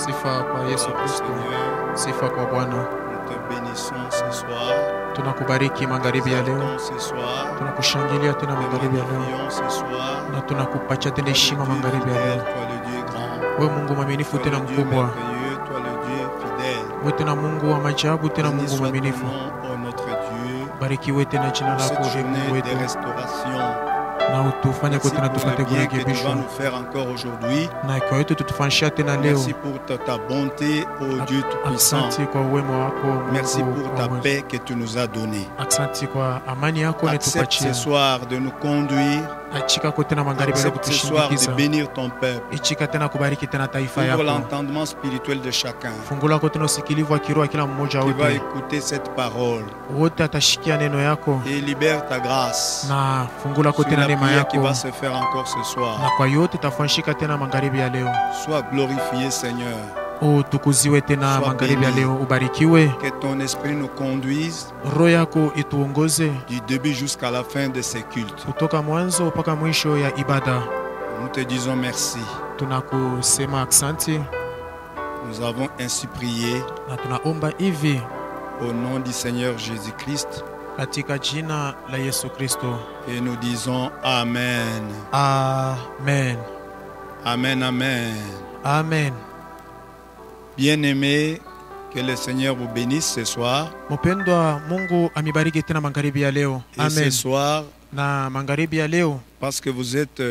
Sifa kwa Yesu Kristo. Seigneur, Sifa kwa Bwana. nous te bénissons ce soir. Tunakubariki magharibi ya leo. Ce soir, Tunakushangilia tena nous magharibi ya leo. magnifions ce soir. Na tunakupatia tena heshima magharibi ya Toi leo. le Dieu grand. Wewe Mungu mwaminifu Toi tena le Dieu mkubwa. merveilleux. Toi le Dieu fidèle. Wewe tena Mungu wa maajabu, tena Béni Mungu soit ton mwaminifu. nom, ô notre Dieu. Barikiwe tena jina Pour lako, cette ee Mungu journée wetu, de restauration. na utufanye Merci kwa tena pour tupate le bien que tu kurekebishwa, vas nous faire encore aujourd'hui. na kwa yote tutufanyishia tena leo. Merci pour ta bonté, ô Dieu Tout-Puissant. Asante kwa uwema wako Merci Mungu pour wa ta mwema. paix que tu nous as donnée. Asante kwa amani yako Accepte netupatia. ce soir de nous conduire. Achika kwa tena magharibi ya Accepte ce soir de kutushindikiza. bénir ton peuple. Ichika tena kubariki tena taifa Ouvre yako. l'entendement spirituel de chacun Fungula kwa tena usikilivu wa kiroho kila mmoja qui va wote. écouter cette parole Wote atashikia neno yako, et libère ta grâce na fungula kwa sur tena la neema prière qui yako, va se faire encore ce na soir. kwa yote tafanyika tena magharibi ya leo. Sois glorifié, Seigneur. Utukuziwe tena Sois magharibi ya béni. leo, ubarikiwe. Que ton esprit nous conduise Roho yako ituongoze du début jusqu'à la fin de ces cultes. kutoka mwanzo mpaka mwisho ya ibada. Nous te disons merci. Tunakusema aksanti Nous avons ainsi prié na tunaomba hivi au nom du Seigneur Jésus-Christ katika jina la Yesu Kristo, et nous disons Amen. amen, Amen, Amen. amen. Bien-aimés, que le Seigneur vous bénisse ce soir. Mpendwa, Mungu amibariki tena magharibi ya leo, Et ce amen. soir, Na magharibi ya leo, parce que vous êtes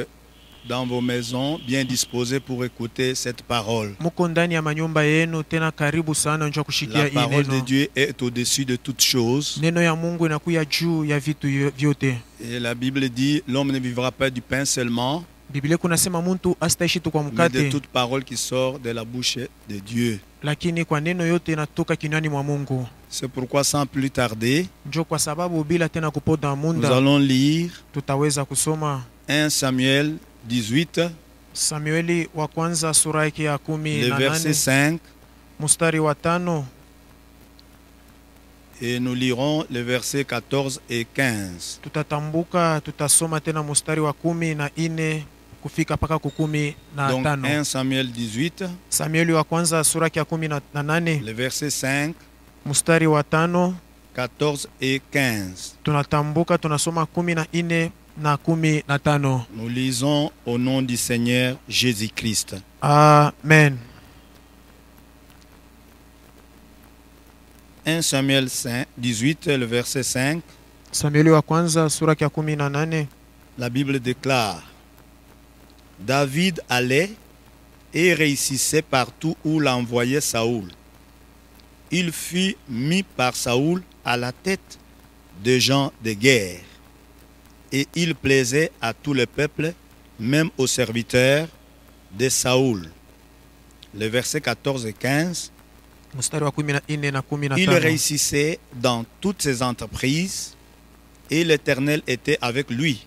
dans vos maisons, bien disposés pour écouter cette parole. muko ndani ya manyumba yenu, tena karibu sana njoo kushikia La hii parole de neno. Dieu est au-dessus de toutes choses. Neno ya Mungu inakuya juu ya vitu vyote. Et la Bible dit, l'homme ne vivra pas du pain seulement, Biblia kunasema muntu asitaishi tu kwa mais de mkate, toute parole qui sort de la bouche de Dieu. lakini kwa neno yote inatoka kinywani mwa Mungu. C'est pourquoi, sans plus tarder, Njoo kwa sababu bila tena kupoda nous munda, allons lire tutaweza kusoma 1 Samuel 18, Samueli wa kwanza sura yake ya le verset 18 5, mstari wa 5, et nous lirons le verset 14 et 15. tutatambuka tutasoma tena mstari wa 14 kufika mpaka ku Donc 15. 1 Samuel 18, Samueli wa kwanza sura yake ya 18 le verset 5, mstari wa 5, 14 et 15. tunatambuka tunasoma 14 na 15. Nous lisons au nom du Seigneur Jésus-Christ. Amen. 1 Samuel 18, le verset 5, Samueli wa kwanza sura yake ya 18, la Bible déclare: David allait et réussissait partout où l'envoyait Saoul. Il fut mis par Saoul à la tête de gens de guerre, et il plaisait à tout le peuple, même aux serviteurs de Saoul. Le verset 14 et 15, mstari wa 14 na il 15. réussissait dans toutes ses entreprises, et l'Éternel était avec lui.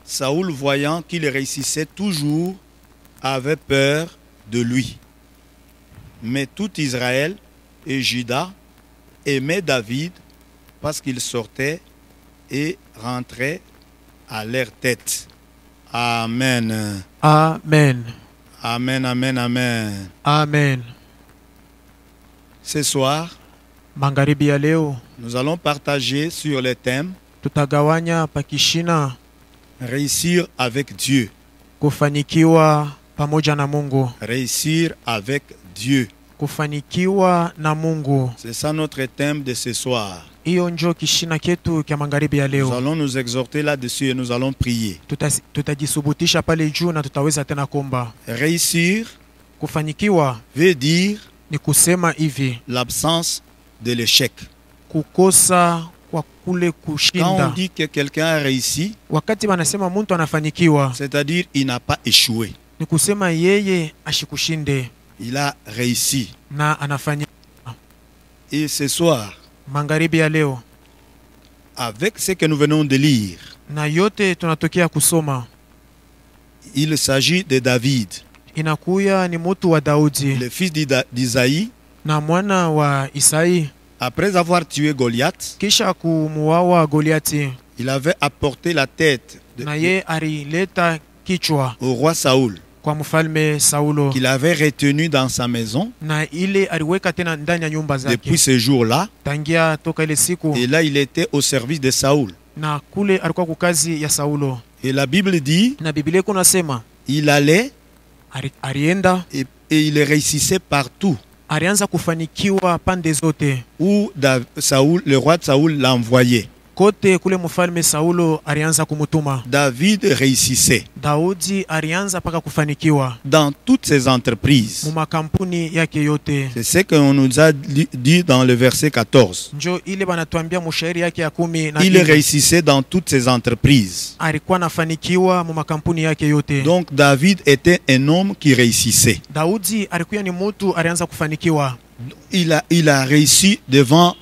Saoul, voyant qu'il réussissait toujours, avait peur de lui. Mais tout Israël et Juda aimaient David parce qu'il sortait et rentrait à leur tête. Amen. Amen. Amen, amen, amen. Amen. Ce soir, Magharibi ya leo nous allons partager sur le thème tutagawanya pakishina réussir avec Dieu. kufanikiwa pamoja na Mungu. Réussir avec Dieu. Kufanikiwa na Mungu. C'est ça notre thème de ce soir. Hiyo njo kishina ketu kya magharibi ya Nous leo. allons nous exhorter là-dessus et nous allons prier. Tutajisubutisha pale juu na tutaweza tena kuomba. Réussir Kufanikiwa veut dire ni kusema hivi, l'absence de l'échec. kukosa kwa kule Quand on kushinda. dit que quelqu'un a réussi, Wakati wanasema mtu anafanikiwa, c'est-à-dire il n'a pas échoué. ni kusema yeye ashikushinde Il a réussi. na anafanya. Et ce soir, Magharibi ya leo avec ce que nous venons de lire, na yote tunatokea kusoma, il s'agit de David, inakuya ni mtu wa Daudi le fils d'Isaïe. na mwana wa Isai. Après avoir tué Goliath, Kisha kumuwawa Goliati, il avait apporté la tête na ye alileta kichwa au roi Saoul. kwa mfalme Saulo, qu'il avait retenu dans sa maison na ile aliweka tena ndani ya nyumba zake depuis ce jour-là. tangia toka ile siku, Et là, il était au service de Saoul. na kule alikuwa kukazi ya Saulo. Et la Bible dit, Na Biblia iko nasema il allait alienda et il réussissait partout alianza kufanikiwa pande zote où Saoul, le roi de Saoul l'envoyait. kote kule mfalme Saulo alianza kumutuma. David réussissait Daudi alianza paka kufanikiwa dans toutes ses entreprises. mu makampuni yake yote. C'est ce qu'on nous a dit dans le verset 14. Njo ile banatuambia mushairi yake ya 10 na Il réussissait dans toutes ses entreprises. alikuwa nafanikiwa mu makampuni yake yote. Donc David était un homme qui réussissait. Daudi alikuwa ni mtu alianza kufanikiwa. Il a réussi devant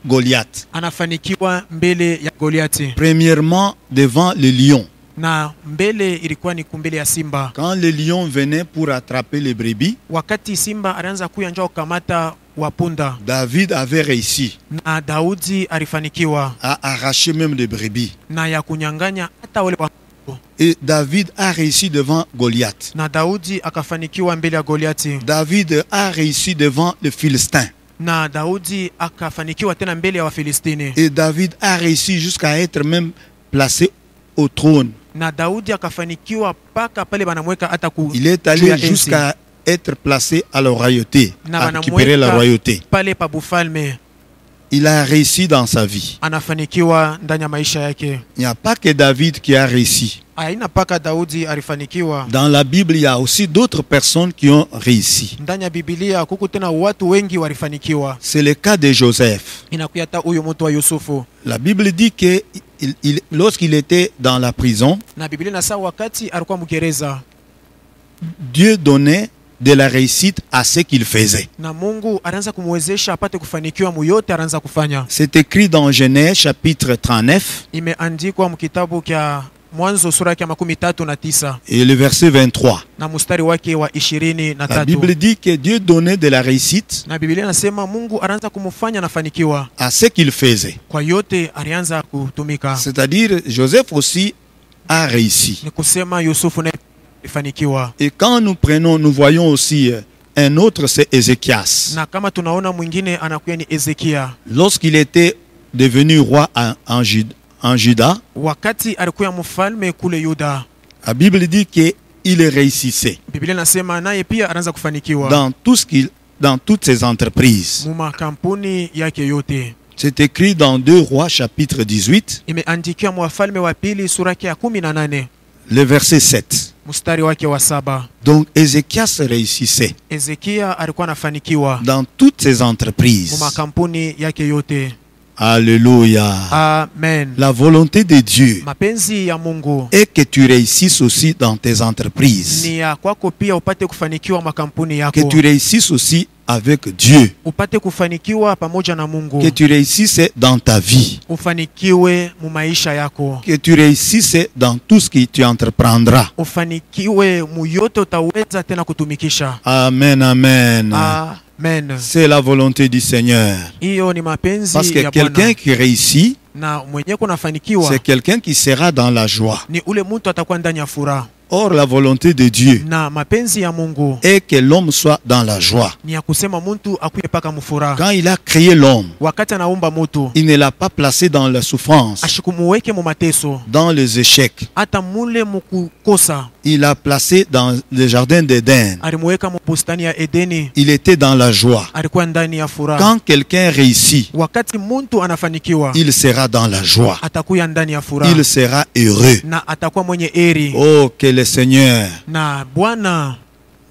Goliath. Anafanikiwa mbele ya Goliati. Premièrement, devant le lion. Na mbele ilikuwa ni kumbele ya simba. Quand le lion venait pour attraper les brebis, Wakati simba alianza kuya njoo kukamata wapunda, David avait réussi na Daudi alifanikiwa à arracher même les brebis. na ya kunyanganya hata wale. Et David a réussi devant Goliath. Na Daudi akafanikiwa mbele ya Goliati. David a réussi devant le Philistin. Na Daudi akafanikiwa tena mbele ya Wafilistini. Et David a réussi jusqu'à être même placé au trône. Na Daudi akafanikiwa paka pale banamweka hata ku. Il est allé jusqu'à être placé à la royauté, à récupérer la royauté. Pale pa bufalme. Il a réussi dans sa vie. Anafanikiwa ndani ya maisha yake. Il n'y a pas que David qui a réussi. Haina paka Daudi alifanikiwa. Dans la Bible, il y a aussi d'autres personnes qui ont réussi. Ndani ya Biblia kuko tena watu wengi walifanikiwa. C'est le cas de Joseph. Inakuya hata huyo mtu wa Yusufu. La Bible dit que lorsqu'il était dans la prison, Na Biblia nasa wakati alikuwa mgereza, Dieu donnait de la réussite à ce qu'il faisait. na Mungu anaanza kumwezesha apate kufanikiwa mu yote anaanza kufanya. C'est écrit dans Genèse chapitre 39 Imeandikwa mkitabu kya Mwanzo sura ya 39 et le verset 23. na mstari wake wa 23. La Bible dit que Dieu donnait de la réussite Na Biblia nasema Mungu anaanza kumfanya nafanikiwa à ce qu'il faisait. kwa yote alianza kutumika. C'est-à-dire Joseph aussi a réussi. Ni kusema Yusufu naye alifanikiwa. Et quand nous prenons, nous voyons aussi un autre, c'est Ézéchias. Na kama tunaona mwingine anakuwa ni Ezekia. Lorsqu'il était devenu roi en Juda, Wakati alikuwa mfalme kule Yuda, la Bible dit qu'il réussissait Biblia nasema naye pia anaanza kufanikiwa dans toutes ses entreprises. mu makampuni yake yote. C'est écrit dans 2 Rois chapitre 18, Imeandikiwa mu Wafalme wa pili sura ya 18 le verset 7. mstari wake wa 7. Donc Ézéchias réussissait Ezekia alikuwa anafanikiwa dans toutes ses mu entreprises. makampuni yake yote. Alléluia. Amen. La volonté de Dieu Mapenzi ya Mungu est que tu réussisses aussi dans tes entreprises. ni ya kwako pia upate kufanikiwa makampuni Que yako. tu réussisses aussi avec Dieu. Upate kufanikiwa pamoja na Mungu. Que tu réussisses dans ta vie. Ufanikiwe mu maisha yako. Que tu réussisses dans tout ce que tu entreprendras. Ufanikiwe mu yote utaweza tena kutumikisha. Amen, amen. Amen. C'est la volonté du Seigneur. Hiyo ni mapenzi Parce que ya quelqu'un Bwana. qui réussit, Na mwenye kunafanikiwa c'est quelqu'un qui sera dans la joie. ni ule mtu atakuwa ndani ya furaha. Or, la volonté de Dieu Na mapenzi ya Mungu est que l'homme soit dans la joie. ni ya kusema mtu akuye paka mfuraha. Quand il a créé l'homme, Wakati anaumba mtu il ne l'a pas placé dans la souffrance, ashikumuweke mu mateso, dans les échecs. hata mule mukukosa. Il l'a placé dans le jardin d'Éden. Alimuweka mu bustani ya Edeni, Il était dans la joie. alikuwa ndani ya furaha. Quand quelqu'un réussit, Wakati muntu anafanikiwa il sera dans la joie. atakuya ndani ya furaha Il sera heureux. na atakuwa mwenye eri. Oh, que le Seigneur Na Bwana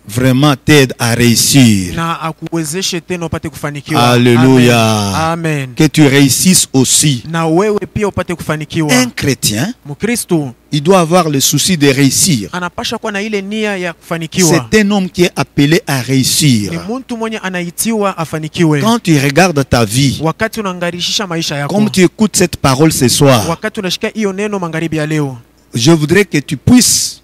vraiment t'aide à réussir. na akuwezeshe tena upate kufanikiwa. Alléluia. Amen. Que tu réussisses aussi. Na wewe pia upate kufanikiwa. Un chrétien, Mkristo il doit avoir le souci de réussir. anapasha kuwa na ile nia ya kufanikiwa. C'est un homme qui est appelé à Ni réussir. muntu mwenye anaitiwa afanikiwe. Quand tu regardes ta vie, Wakati unaangarishisha maisha yako, comme tu écoutes cette parole ce soir, wakati unashika hiyo neno magharibi ya leo, je voudrais que tu puisses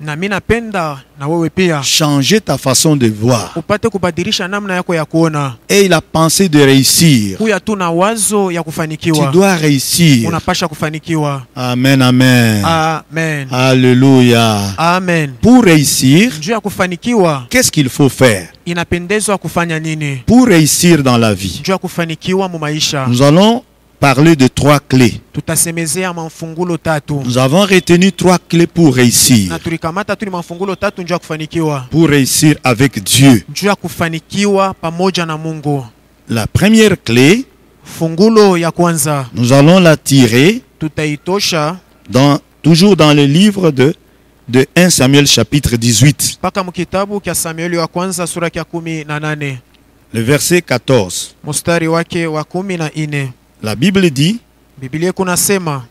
Na mimi napenda na wewe pia changer ta façon de voir. upate kubadilisha namna yako ya kuona. Et il a pensé de réussir. Kuya tu na wazo ya Tu kufanikiwa. dois réussir. Unapasha kufanikiwa. Amen, amen. Amen. Alléluia. Amen. Pour réussir, Njoo ya kufanikiwa qu'est-ce qu'il faut faire? inapendezwa kufanya nini? Pour réussir dans la vie, Njoo ya kufanikiwa mu maisha. nous allons parler de 3 clés. Tutasemezea mafungulo tatu. Nous avons retenu 3 clés pour réussir. Na tulikamata tu mafungulo tatu njoo ya kufanikiwa. Pour réussir avec Dieu. Njoo ya kufanikiwa pamoja na Mungu. La première clé, Fungulo ya kwanza nous allons la tirer tutaitosha toujours dans le livre de 1 Samuel chapitre 18, mpaka mkitabu kya Samueli wa kwanza sura ya 18 le verset 14. mstari wake wa 14. La Bible dit, Biblia kunasema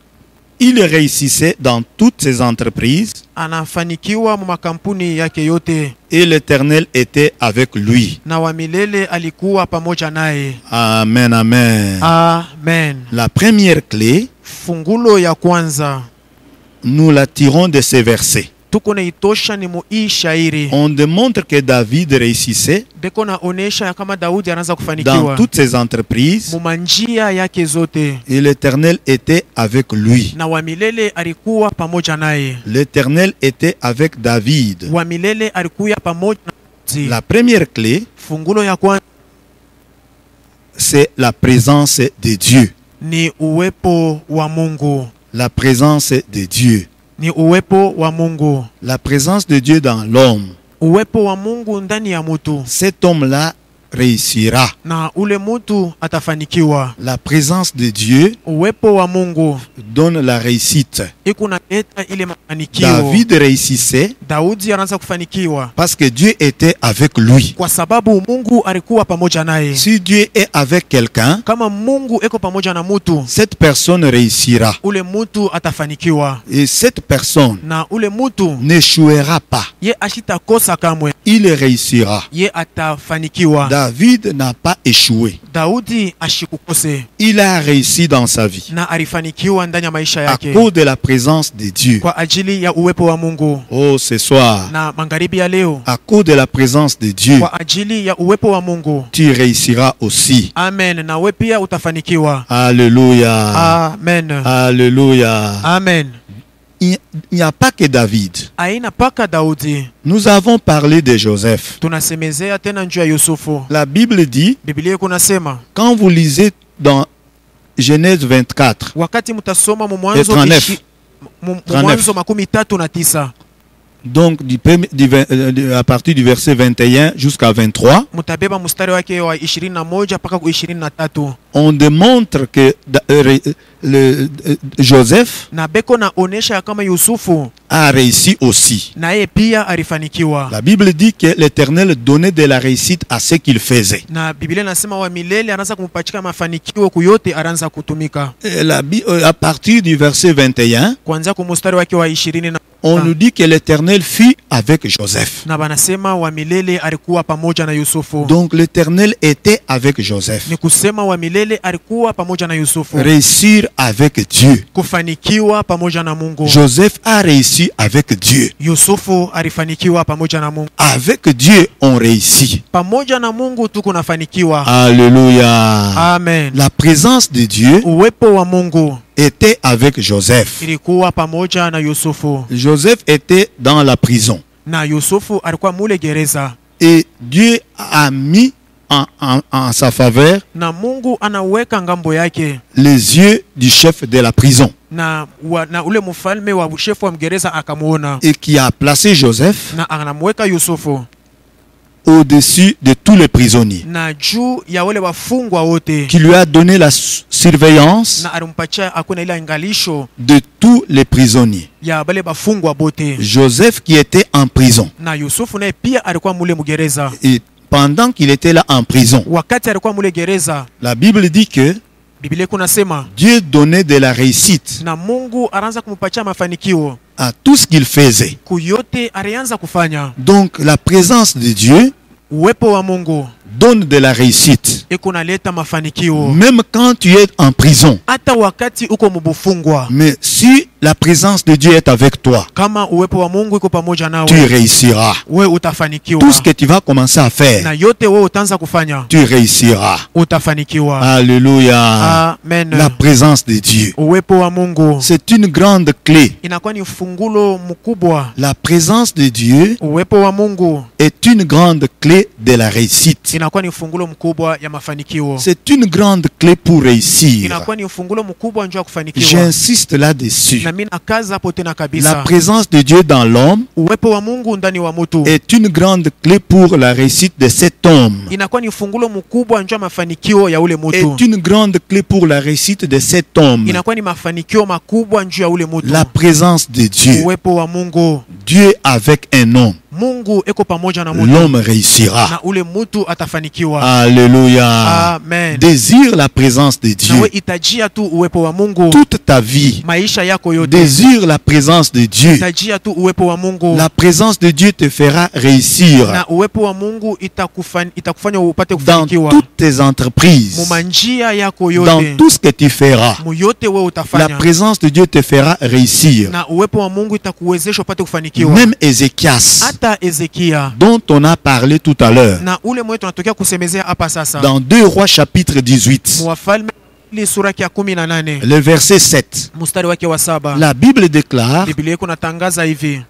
il réussissait dans toutes ses entreprises anafanikiwa mu makampuni yake yote et l'Éternel était avec lui. na wa milele alikuwa pamoja naye. Amen, amen. Amen. La première clé, Fungulo ya kwanza nous la tirons de ces versets. tuko naitosha ni muii shairi On démontre que David réussissait beko naonesha ya kama Daudi anaanza dans kufanikiwa toutes ses entreprises mu manjia yake zote et l'Éternel était avec lui. na wa milele alikuwa pamoja naye. L'Éternel était avec David. Wa milele alikuwa pamoja na Daudi. La première clé, Fungulo ya kwanza c'est la présence de Dieu. ni uwepo wa Mungu. La présence de Dieu. Ni uwepo wa Mungu. La présence de Dieu dans l'homme. Uwepo wa Mungu ndani ya mutu Cet homme-là réussira. na ule mutu atafanikiwa. La présence de Dieu Uwepo wa Mungu donne la réussite. ikuna leta ile mafanikio. David réussissait Daudi anaanza kufanikiwa parce que Dieu était avec lui. kwa sababu Mungu alikuwa pamoja naye. Si Dieu est avec quelqu'un, Kama Mungu eko pamoja na mutu, cette personne réussira. ule mutu atafanikiwa Et cette personne na ule mutu n'échouera pas. ye ashitakosa kamwe, Il réussira. ye atafanikiwa. David n'a pas échoué. Daudi ashikukose Il a réussi dans sa vie na alifanikiwa ndani ya maisha à yake cause de la présence de Dieu. kwa ajili ya uwepo wa Mungu. Oh, ce soir, Na magharibi ya leo à cause de la présence de Dieu, kwa ajili ya uwepo wa Mungu. tu réussiras aussi. Amen. Na we pia utafanikiwa. Alléluia. Amen. Alléluia. Amen. Il n'y a pas que David. Aina paka Daudi. Nous avons parlé de Joseph. Tunasemezea tena njuu ya Yusufu. La Bible dit, Biblia kunasema quand vous lisez dans Genèse 24, wakati mutasoma mu Mwanzo 39. mu Mwanzo 39 donc à partir du verset 21 jusqu'à 23, mutabeba mstari wake wa 21 mpaka ku 23. on démontre que Joseph Na beko na onesha ya kama Yusufu a réussi aussi. na yeye pia alifanikiwa. La Bible dit que l'Éternel donnait de la réussite à ce qu'il faisait. Na Biblia nasema wa milele anaanza kumpachika mafanikio kuyote anaanza kutumika. Et à partir du verset 21, Kuanzia ku mstari wake wa 20 on nous dit que l'Éternel fut avec Joseph. na banasema wa milele alikuwa pamoja na Yusufu. Donc l'Éternel était avec Joseph. Ni kusema wa milele alikuwa pamoja na Yusufu. Réussir avec Dieu. Kufanikiwa pamoja na Mungu. Joseph a réussi avec Dieu. Yusufu alifanikiwa pamoja na Mungu. Avec Dieu, on réussit. Pamoja na Mungu tuko nafanikiwa. Alléluia. Amen. La présence de Dieu Uwepo wa Mungu était avec Joseph. ilikuwa pamoja na Yusufu. Joseph était dans la prison. Na Yusufu alikuwa mule gereza. Et Dieu a mis en sa faveur Na Mungu anaweka ngambo yake les yeux du chef de la prison. na ule mfalme wa shefu wa mgereza akamuona Et qui a placé Joseph na anamweka Yusufu au-dessus de tous les prisonniers. na juu ya wale wafungwa wote, Qui lui a donné la surveillance na alimpatia akuna ile angalisho de tous les prisonniers. ya wale wafungwa bote. Joseph qui était en prison. Na Yusufu naye pia alikuwa mule mgereza. Et pendant qu'il était là en prison, Wakati alikuwa mule gereza, la Bible dit que Biblia kunasema Dieu donnait de la réussite na Mungu anaanza kumpatia mafanikio à tout ce qu'il faisait. kuyote alianza kufanya. Donc la présence de Dieu Uwepo wa Mungu donne de la réussite ikunaleta mafanikio. Même quand tu es en prison. Hata wakati uko mubufungwa. Mais si la présence de Dieu est avec toi, Kama uwepo wa Mungu iko pamoja nawe, tu réussiras. we utafanikiwa. Tout ce que tu vas commencer à faire, Na yote wewe utaanza kufanya, tu réussiras. utafanikiwa. Alléluia. Amen. La présence de Dieu, Uwepo wa Mungu c'est une grande clé. inakuwa ni fungulo mkubwa. La présence de Dieu Uwepo wa Mungu est une grande clé de la réussite. inakuwa ni fungulo mkubwa ya mafanikio. C'est une grande clé pour réussir. Inakuwa ni fungulo mkubwa njoo ya kufanikiwa. J'insiste là-dessus. Na mimi nakaza hapo tena La kabisa. présence de Dieu dans l'homme Uwepo wa Mungu ndani wa mtu est une grande clé pour la réussite de cet homme. inakuwa ni fungulo mkubwa njoo ya mafanikio ya ule mtu. Est une grande clé pour la réussite de cet homme. Inakuwa ni mafanikio makubwa njoo ya ule mtu. La présence de Dieu. Uwepo wa Mungu. Dieu avec un homme. Mungu eko pamoja na mtu. L'homme réussira. Na ule mtu atafanikiwa. Alléluia. Amen. Désire la présence de Na we Dieu. itajia tu uwepo wa Mungu. Toute ta vie. Maisha yako yote. Désire la présence de Dieu. Itajia tu uwepo wa Mungu. La présence de Dieu te fera réussir Na uwepo wa Mungu itakufanya upate dans kufanikiwa. toutes tes entreprises, Mumanjia yako dans yote. tout ce que tu feras. Mu yote wewe La utafanya. présence de Dieu te fera réussir. Na uwepo wa Mungu itakuwezesha upate kufanikiwa. Même Ézéchias, Hata Ezekia dont on a parlé tout à l'heure, na ule mwetu tunatokea kusemezea hapa sasa. dans 2 Rois chapitre 18, Wafalme ile sura ya 18 le verset 7, mstari wake wa 7. la Bible déclare: Biblia iko natangaza hivi: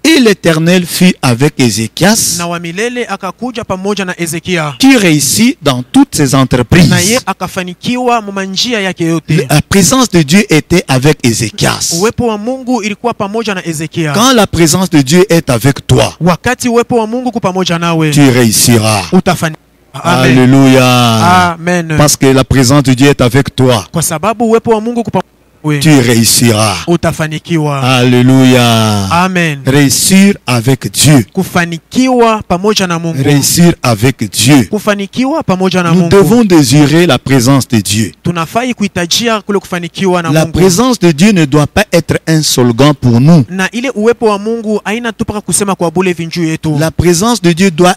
Et l'Éternel fut avec Ézéchias, na wa milele akakuja pamoja na Ezekia, qui réussit dans toutes ses na ye entreprises. akafanikiwa mumanjia yake yote. La présence de Dieu était avec Ézéchias. Uwepo wa Mungu ilikuwa pamoja na Ezekia. Quand la présence de Dieu est avec toi, Wakati uwepo wa Mungu ku pamoja nawe, tu réussiras. utafanikiwa. Amen. Alléluia. Amen. Parce que la présence de Dieu est avec toi, Kwa sababu uwepo wa Mungu ku pamoja nawe, tu réussiras. utafanikiwa. Alléluia. Amen. Réussir avec Dieu. Kufanikiwa pamoja na Mungu. Réussir avec Dieu. Kufanikiwa pamoja na Nous Mungu. devons désirer la présence de Dieu. Tunafai kuhitajia kule kufanikiwa na La Mungu. présence de Dieu ne doit pas être un slogan pour nous. Na ile uwepo wa Mungu haina tu paka kusema kwa bule vinju yetu. La présence de Dieu doit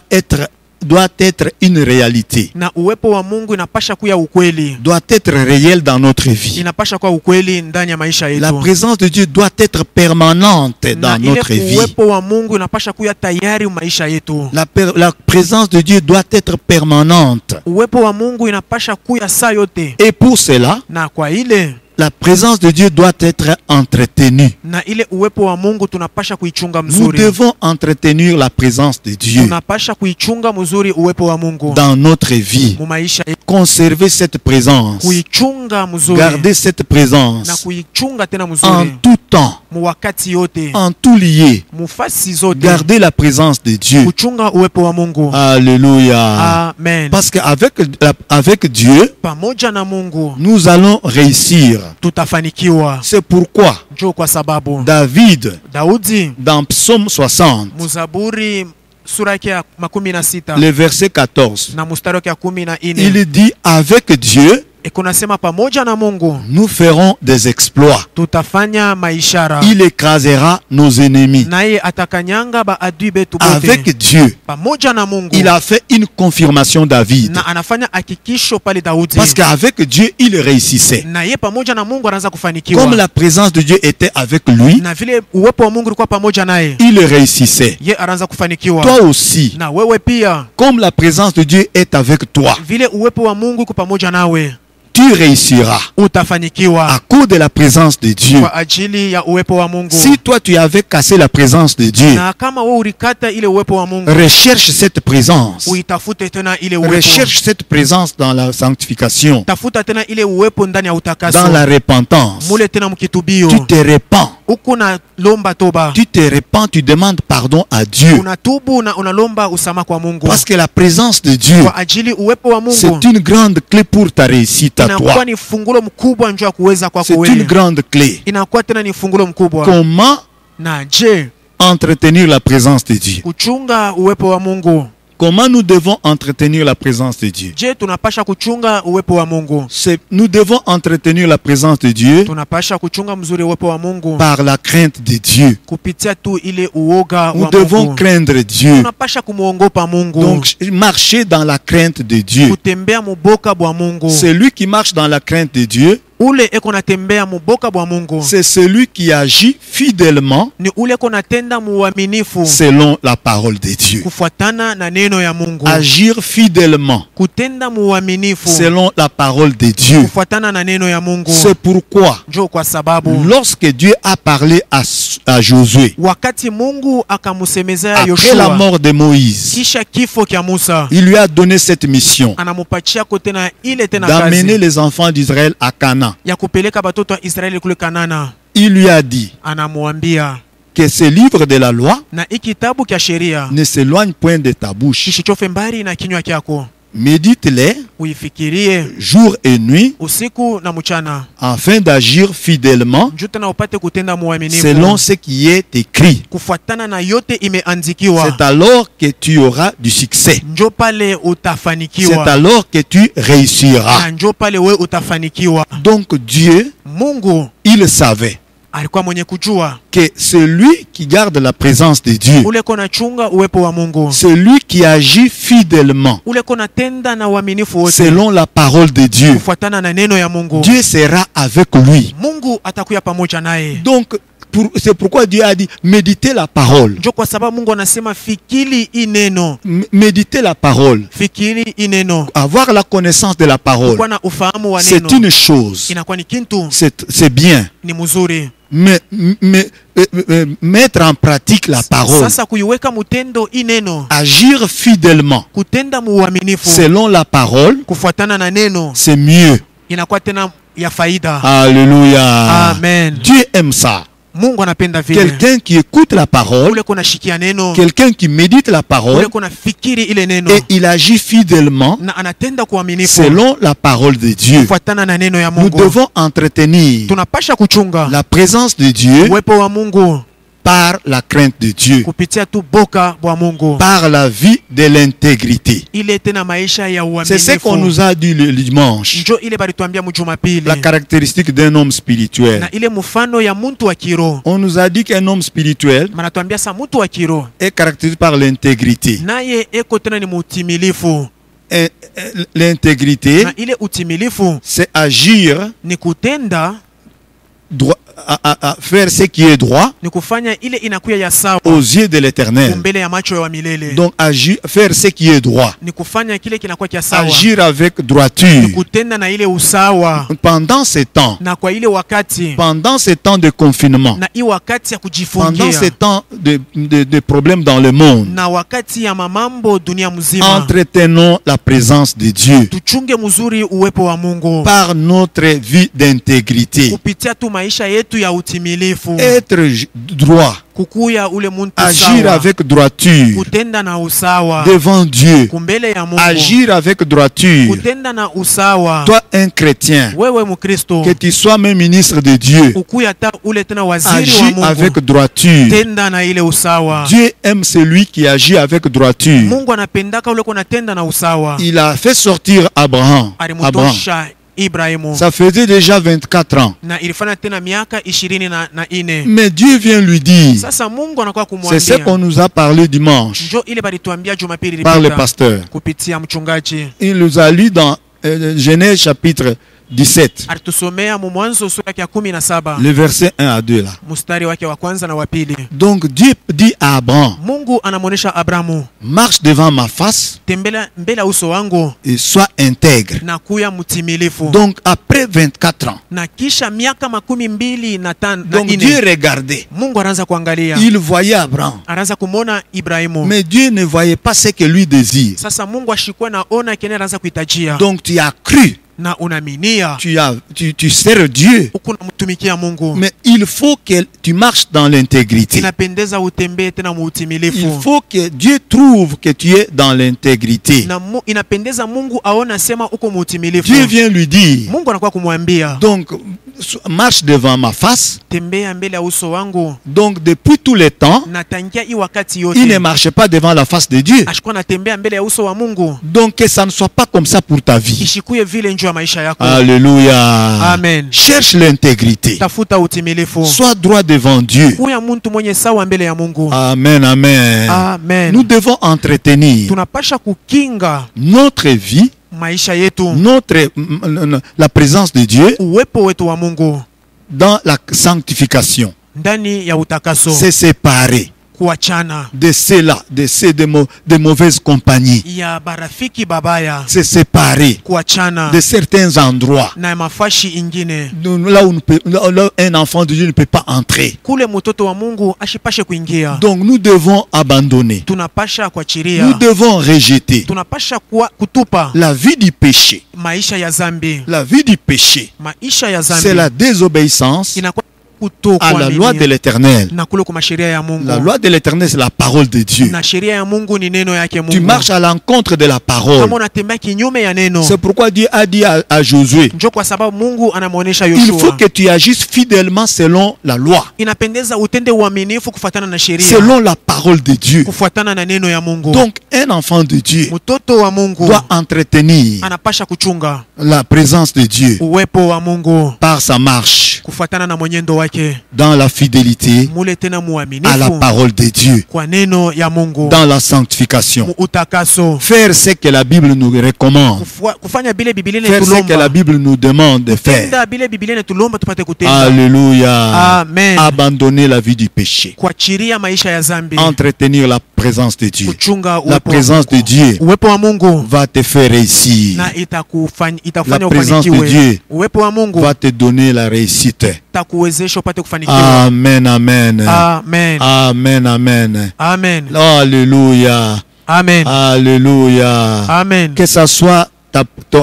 être une réalité, Na uwepo wa Mungu inapasha kuya ukweli. doit être réelle dans notre vie. Inapasha kuwa ukweli ndani ya maisha yetu. La présence de Dieu doit être permanente Na dans ile notre vie. uwepo wa Mungu inapasha kuya tayari maisha yetu. La présence de Dieu doit être permanente. Uwepo wa Mungu inapasha kuya saa yote. Et pour cela, Na kwa ile la présence de Dieu doit être entretenue. na ile uwepo wa Mungu tunapasha kuichunga Nous mzuri. devons entretenir la présence de Dieu Tunapasha kuichunga mzuri uwepo wa Mungu dans notre vie. mu maisha yetu. Conserver cette présence. Kuichunga mzuri. Garder cette Na présence kuichunga tena en mzuri. tout temps, Mu wakati yote. en tout lieu. Mufasi zote. Garder la présence de Dieu. Kuchunga uwepo wa Mungu. Alléluia. Amen. Parce qu'avec Dieu, Pamoja na Mungu nous allons réussir. tutafanikiwa. C'est pourquoi Njoo kwa sababu David, Daudi dans Psaume 60, Muzaburi sura yake ya 16 le verset 14, na mstari wake ya 14 il dit: Avec Dieu, ikunasema pamoja na Mungu nous ferons des exploits. tutafanya maishara. Il écrasera nos ennemis. Naye atakanyanga baadui betu Avec bote. Dieu, Pamoja na Mungu il a fait une confirmation David. na anafanya hakikisho pale Daudi. Parce qu'avec Dieu, il réussissait. Naye pamoja na Mungu anaanza kufanikiwa. Comme la présence de Dieu était avec lui, Na vile uwepo wa Mungu ulikuwa pamoja naye, il réussissait. ye anaanza kufanikiwa. Toi aussi, Na wewe pia comme la présence de Dieu est avec toi, vile uwepo wa Mungu uko pamoja nawe, tu réussiras utafanikiwa à cause de la présence de Dieu. kwa ajili ya uwepo wa Mungu. Si toi tu avais cassé la présence de Dieu, Na kama wewe ulikata ile uwepo wa Mungu, recherche cette présence. uitafute tena ile uwepo. Recherche cette présence dans la sanctification, Tafuta tena ile uwepo ndani ya utakaso. dans la repentance. Mule tena mkitubio. Tu te répands. Uko na lomba toba. Tu te répands, tu demandes pardon à Dieu. Unatubu na unalomba usama kwa Mungu. Parce que la présence de Dieu, Kwa ajili uwepo wa Mungu c'est une grande clé pour ta réussite à inakuwa toi. ni fungulo mkubwa njoo ya kuweza kwako C'est une wewe. grande clé. Inakuwa tena ni fungulo mkubwa. Comment Na je, entretenir la présence de Dieu? kuchunga uwepo wa Mungu. Comment nous devons entretenir la présence de Dieu? Je, tunapasha kuchunga uwepo wa Mungu. Nous devons entretenir la présence de Dieu Tunapasha kuchunga mzuri uwepo wa Mungu par la crainte de Dieu. kupitia tu ile uoga Nous wa devons Mungu. craindre Dieu. Tunapasha kumuogopa Mungu. Donc, marcher dans la crainte de Dieu. Kutembea muboka bwa Mungu. Celui qui marche dans la crainte de Dieu, Ule eko natembea muboka bwa Mungu. c'est celui qui agit fidèlement Ni ule eko natenda muaminifu selon la parole de Dieu. kufuatana na neno ya Mungu. Agir fidèlement Kutenda muaminifu selon la parole de Dieu. kufuatana na neno ya Mungu. C'est pourquoi, Njo kwa sababu lorsque Dieu a parlé à Josué, wakati Mungu akamusemezea après la Yoshua mort de Moïse, kisha kifo kya Musa, il lui a donné cette mission anamupatia kote na ile tena d'amener kazi les enfants d'Israël à Canaan. ya kupeleka batoto wa Israeli kule Kanana. Il lui a dit Anamuambia que ce livre de la loi na hii kitabu kya sheria ne s'éloigne point de ta bouche. kishichofe mbali na kinywa kyako, Médite-les uifikirie jour et nuit usiku na mchana, afin d'agir fidèlement njoo tena upate kutenda muaminifu selon ce qui est écrit. kufuatana na yote imeandikiwa. C'est alors que tu auras du succès. Njoo pale C'est utafanikiwa, alors que tu réussiras. na njoo pale we utafanikiwa. Donc Dieu, Mungu il savait alikuwa mwenye kujua que celui qui garde la présence de Dieu, ule kona chunga uwepo wa Mungu, celui qui agit fidèlement ule kona tenda na uaminifu wote selon la parole de Dieu, kufuatana na neno ya Mungu, Dieu sera avec lui. Mungu atakuya pamoja naye. Donc, c'est pourquoi Dieu a dit méditez la parole. Njo kwa sababu Mungu anasema fikiri ineno, Méditez la parole. fikiri ineno. Avoir la connaissance de la parole, Kuwa na ufahamu wa c'est neno une chose. inakuwa ni kintu, C'est bien. ni mzuri. Mais mettre en pratique la parole, Sasa kuiweka mutendo ineno, agir fidèlement kutenda muaminifu selon la parole, kufuatana na neno, c'est mieux. inakuwa tena ya faida. Alléluia. Amen. Dieu aime ça. Mungu anapenda vile. Quelqu'un qui écoute la parole, Ule kuna shikia neno, quelqu'un qui médite la parole ule kuna fikiri ile neno, et il agit fidèlement na anatenda kuaminifu selon la parole de Dieu. kufuatana na neno ya Nous Mungu. devons entretenir Tunapasha kuchunga la présence de Dieu uwepo wa Mungu par la crainte de Dieu, kupitia tu boka bwa Mungu, par la vie de l'intégrité. ile tena maisha ya C'est ce qu'on uaminifu. nous a dit le dimanche. Njo ile balituambia mjumapili, La caractéristique d'un homme spirituel. na ile mfano ya muntu wa kiroho. On nous a dit qu'un homme spirituel Manatuambia sa muntu wa kiroho est caractérisé par l'intégrité. naye eko tena ni mutimilifu, Et l'intégrité, na ile utimilifu c'est agir ni kutenda, droit, à faire ce qui est droit ni kufanya ile inakuya ya sawa aux yeux de l'Éternel. mbele ya macho ya milele. Donc agir, faire ce qui est droit, Ni kufanya kile kinakuwa kia sawa, agir avec droiture. kutenda na ile usawa. Pendant ces temps, Na kwa ile wakati, pendant ces temps de confinement, na hii wakati ya pendant kujifungia, ces temps de problèmes dans le monde, na wakati ya mamambo dunia mzima, entretenons la présence de Dieu tuchunge mzuri uwepo wa Mungu par notre vie d'intégrité. kupitia tu maisha yetu ya utimilifu, Être droit, kukuya ule muntu agir sawa, avec droiture kutenda na usawa devant Dieu, kumbele ya Mungu, agir avec droiture. kutenda na usawa. Toi, un chrétien, Wewe Mkristo, que tu sois même ministre de Dieu, ukuya ta ule tena waziri wa agis Mungu, avec droiture. tenda na ile usawa. Dieu aime celui qui agit avec droiture. Mungu anapendaka ule kuna tenda na usawa. Il a fait sortir Abraham. Alimutosha Ibrahimu, Ça faisait déjà 24 ans. na ilifanya tena miaka 24. Mais Dieu vient lui dire, Sasa Mungu anakuwa c'est ce qu'on kumwambia, nous a parlé dimanche njo ile balituambia Jumapili par le ilipita pasteur. kupitia mchungaji. Il nous a lu dans Genèse chapitre 17, Alitusomea mu Mwanzo sura yake ya 17 le verset 1 à 2 là. mstari wake wa kwanza na wa pili. Donc Dieu dit à Abraham, Mungu anamuonesha Abrahamu, marche devant ma face tembela mbele ya uso wangu et sois intègre. na kuya mtimilifu. Donc après 24 ans, Na kisha miaka 25 donc Dieu regardait. Mungu anaanza kuangalia, Il voyait Abraham. anaanza kumwona Ibrahimu. Mais Dieu ne voyait pas ce que lui désire. Sasa Mungu ashikuwa naona kile anaanza kuhitajia, Donc tu as cru, na unaminia tu sers Dieu. huku namtumikia Mungu. Mais il faut que tu marches dans l'intégrité. Inapendeza utembee tena mu utimilifu. Il faut que Dieu trouve que tu es dans l'intégrité. Na inapendeza Mungu aona sema uko mu utimilifu. Dieu vient lui dire, Mungu anakuwa kumwambia, donc marche devant ma face. tembea mbele ya uso wangu. Donc depuis tous les temps, Na tangia hii wakati il ne yote marchait pas devant la face de Dieu. ashikuwa natembea mbele ya uso wa Mungu. Donc que ça ne soit pas comme ça pour ta vie. Ishikuye vile njoo ya maisha yako. Alléluia. Amen. Cherche l'intégrité. Tafuta utimilifu. Sois droit devant Dieu. Kuya muntu mwenye sawa mbele ya Mungu. Amen, amen. Amen. Nous devons entretenir Tunapasha kukinga notre vie, maisha yetu, la présence de Dieu uwepo wetu wa Mungu dans la sanctification. ndani ya utakaso, C'est séparer kuachana de cela, de mauvaises compagnies. ya barafiki babaya, C'est séparer kuachana de certains endroits na mafashi ingine là où un enfant de Dieu ne peut pas entrer. kule mtoto wa Mungu ashipashe kuingia. Donc nous devons abandonner. Tunapasha Nous kuachiria, devons rejeter tunapasha kutupa la vie du péché. maisha ya zambi. La vie du péché, Maisha ya c'est zambi la désobéissance inakuwa à la loi de kutokuamini l'Éternel. na kule kwa sheria ya Mungu. La loi de l'Éternel, c'est la parole de Dieu. Na sheria ya Mungu ni neno yake Tu Mungu. marches à l'encontre de la parole. Kama unatembea kinyume ya neno, C'est pourquoi Dieu a dit à Josué, njo kwa sababu Mungu anamuonesha il faut Yoshua, que tu agisses fidèlement selon la loi, inapendeza utende uaminifu kufuatana na sheria, selon la parole de Dieu. kufuatana na neno ya Mungu. Donc un enfant de Dieu Mtoto wa Mungu doit entretenir anapasha kuchunga la présence de Dieu uwepo wa Mungu par sa marche kufuatana na mwenendo wake, dans la fidélité mule tena à la muaminifu parole de Dieu, kwa neno ya Mungu, dans la sanctification. utakaso, Faire ce que la Bible nous recommande. kufanya bile Biblia Faire ce que la inatulomba, Bible nous demande de faire. tenda bile Biblia inatulomba tupate kutenda. Alléluia. Amen. Abandonner la vie du péché. Kuachiria maisha ya zambi, Entretenir la présence de Dieu. kuchunga La uwepo wa présence de Mungu. Dieu Uwepo wa Mungu va te faire réussir. na itakufanya La présence de ufanikiwe. Dieu Uwepo wa Mungu va te donner la réussite. takuwezesha upate kufanikiwa. Amen, amen. Amen. Amen, amen. Amen. Alléluia. Amen. Alléluia. Amen. Que ça soit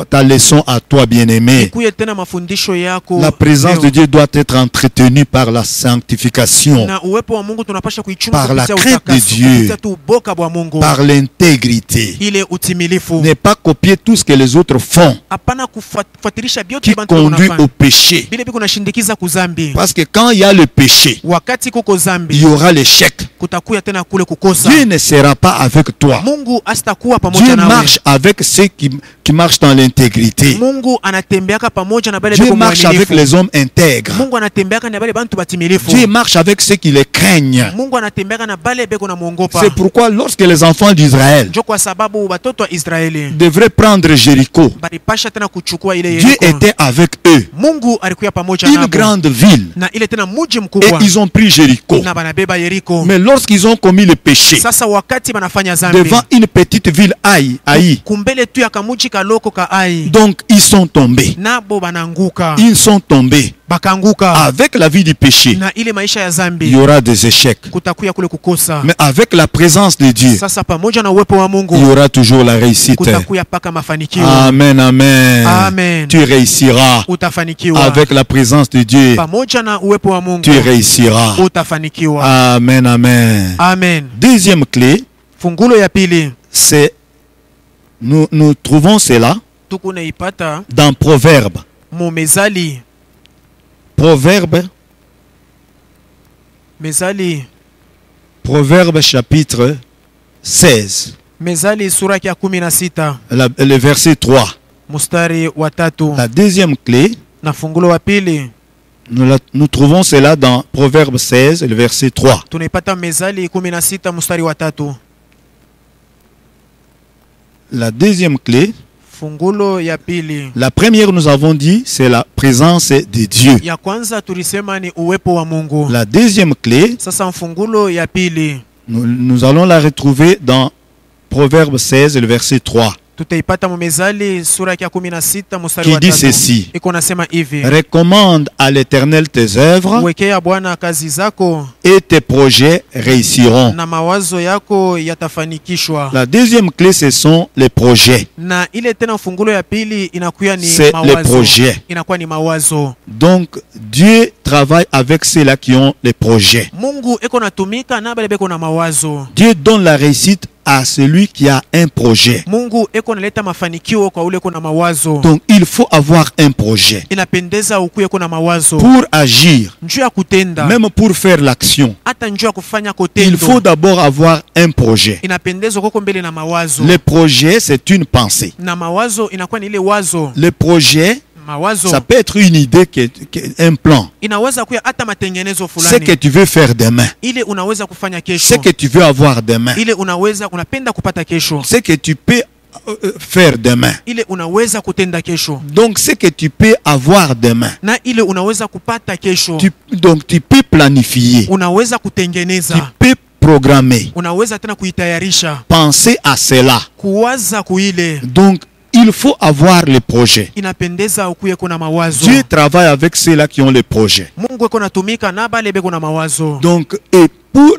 ta leçon à toi, bien-aimé. Kuye tena mafundisho yako. La présence leo. de Dieu doit être entretenue par la sanctification, Na uwepo wa Mungu tunapasha kuichunga Par la kupitia crainte de utakaso, Dieu. kupitia tu uboka bwa Mungu, par l'intégrité. ile utimilifu. Ne pas copier tout ce que les autres font Hapana kufuatilisha qui vyote bantu conduit wanafanya. au péché. Bile biko nashindikiza kuzambi. Parce que quand il y a le péché, Wakati kuko il zambi, y aura l'échec. kutakuya tena kule kukosa. Dieu ne sera pas avec toi. Mungu asitakuwa pamoja Dieu nawe. marche avec ceux qui marchent dans l'intégrité. Mungu anatembeaka pamoja na bale Dieu biko marche avec mwaminifu. les hommes intègres. Mungu anatembeaka na bale bantu batimilifu. Dieu marche avec ceux qui les craignent. Mungu anatembeaka na bale beko na muongopa. C'est pourquoi lorsque les enfants d'Israël Njo kwa sababu watoto wa Israeli devraient prendre Jéricho, balipasha tena kuchukua ile Dieu Yeriko. était avec eux. Mungu alikuwa pamoja Une nabo. grande ville. Na ile tena muji Et mkubwa ils ont pris Jéricho. na banabeba Yeriko. Mais lorsqu'ils ont commis le péché Sasa wakati banafanya zambi devant une petite ville Haï, kumbele tu ya kamuji kaloko ka ai, donc ils sont tombés. nabo bananguka, Ils sont tombés. bakanguka Avec la vie du péché, na ile maisha ya il zambi y aura des échecs. kutakuya kule kukosa. Mais avec la présence de Dieu, Sasa pamoja na uwepo wa il y Mungu aura toujours la réussite. kutakuya paka mafanikio. Amen, amen. Amen. Tu réussiras. Utafanikiwa Avec la présence de Dieu, pamoja na uwepo wa Mungu, tu réussiras. utafanikiwa. Amen, amen. Amen. Deuxième clé, Fungulo ya pili c'est, nous trouvons cela tukunaipata dans Proverbe. mu Mezali. Proverbe, Proverbe chapitre 16, Mezali sura ya 16 le verset 3. mustari wa 3. La deuxième clé, Na fungulo wa pili nous trouvons cela dans Proverbe 16, le verset 3. tunaipata Mezali 16 mustari wa 3. La deuxième clé, Fungulo ya pili la première nous avons dit, c'est la présence de Dieu. ya kwanza tulisema ni uwepo wa Mungu. La deuxième clé, Sasa fungulo ya pili nous allons la retrouver dans Proverbe 16, le verset 3. tutaipata mu Mezali sura ya 16 mstari Qui wa dit 3. ceci: Iko nasema hivi: recommande à l'Éternel tes œuvres wekea Bwana kazi zako et tes projets réussiront. na mawazo yako yatafanikishwa. La deuxième clé, ce sont les projets. Na ile tena fungulo ya pili inakuwa ni C'est les mawazo. projets. Inakuwa ni mawazo. Donc, Dieu travaille avec ceux-là qui ont les projets. Mungu eko natumika na bale beko na mawazo. Dieu donne la réussite à celui qui a un projet. Mungu eko naleta mafanikio kwa ule kuna mawazo. Donc il faut avoir un projet Inapendeza ukuye kuna mawazo. pour agir, Njoo ya kutenda. même pour faire l'action. Hata njoo ya kufanya kutendo. Il faut d'abord avoir un projet. Inapendeza koko mbele na mawazo. Le projet, c'est une pensée. Na mawazo inakuwa ni ile wazo. Le projet, Mawazo ça peut être une idée, un plan. inaweza kuwa hata matengenezo Ce fulani. que tu veux faire demain, Ile unaweza kufanya ce kesho. que tu veux avoir demain, Ile unapenda kupata kesho. ce que tu peux faire demain. Ile unaweza kutenda kesho. Donc ce que tu peux avoir demain, Na ile unaweza kupata kesho. donc tu peux planifier, Unaweza tu kutengeneza. peux programmer, Unaweza tena kuitayarisha. penser à cela. Kuwaza kuile. Donc il faut avoir le projet. Inapendeza ukuye kuna mawazo. Dieu travaille avec ceux-là qui ont le projet. Mungu eko natumika na bale beko na mawazo. Donc et pour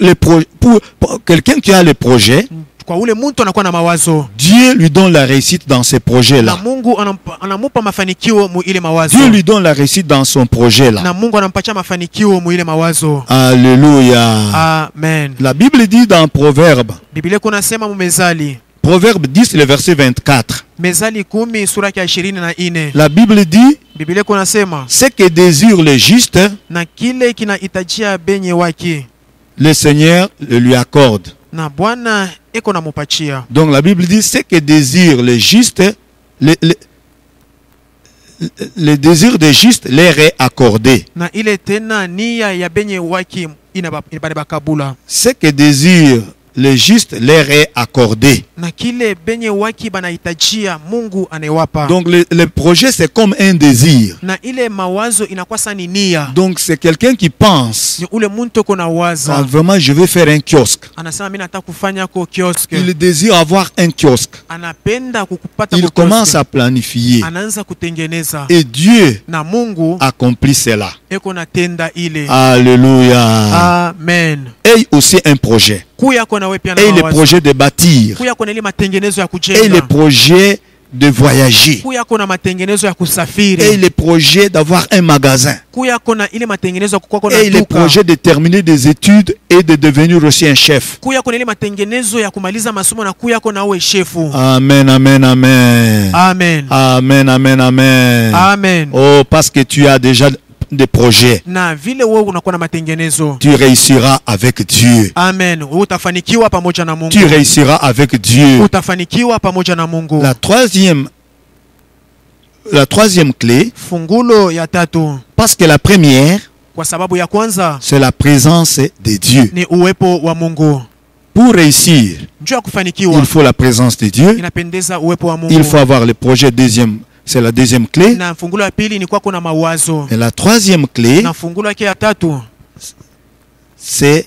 quelqu'un qui a le projet, Kwa ule mtu anakuwa na mawazo. Dieu lui donne la réussite dans ces Na projets-là. Mungu anamupa mafanikio mu ile mawazo. Dieu lui donne la réussite dans son projet-là. Na Mungu anampatia mafanikio mu ile mawazo. Alléluia. Amen. La Bible dit dans Proverbe, Biblia kuna sema mu Mezali. Proverbe 10, le verset 24. Mezali 10 sura ya 24. La Bible dit, Biblia kuna sema ce que désire le juste, na kile kinahitajia benye wake le Seigneur le lui accorde. na Bwana eko namupatia. Donc la Bible dit, ce que désire le juste, le désir des justes leur est accordé. Na ile tena nia ya benye wake inabakabula. Ce que désire le juste leur est accordé. Na kile benye waki banahitajia Mungu anewapa. Donc le projet c'est comme un désir. Na ile mawazo inakuwa sani nia. Donc c'est quelqu'un qui pense, Ni ule muntu kona waza. vraiment je vais faire un kiosque. Anasema mimi nataka kufanya ko kiosk. Il désire avoir un kiosque. Anapenda kukupata Il ko commence kiosk. à planifier. Anaanza kutengeneza. Et Dieu Na Mungu accomplit cela. eko natenda ile. Alléluia. Amen. Et aussi un projet. Kuya kona wewe pia na Et le mawazo. projet de bâtir. Kuya kona ile matengenezo ya Et le kujenga. projet de voyager. Kuya kona matengenezo ya Et kusafiri. le projet d'avoir un magasin. Kuya kona ile matengenezo ya kukua kona Et le duka. projet de terminer des études et de devenir aussi un chef. Kuya kona ile matengenezo ya kumaliza masomo na kuya kona uwe shefu. Amen, amen, amen. Amen. Amen, amen, amen. Amen. Oh, parce que tu as déjà des projets. Na vile wewe unakuwa na matengenezo. Tu réussiras avec Dieu. Amen. Utafanikiwa pamoja na Mungu. Tu réussiras avec Dieu. Utafanikiwa pamoja na Mungu. La troisième clé, Fungulo ya tatu. parce que la première, Kwa sababu ya kwanza c'est la présence de Dieu. ni uwepo wa Mungu. Pour réussir, Njoo ya kufanikiwa il faut la présence de Dieu. inapendeza uwepo wa Mungu. Il faut avoir le projet deuxième. C'est la deuxième clé. Na fungulo ya pili ni kwa kuna mawazo. Et la troisième clé, Na fungulo yake ya tatu c'est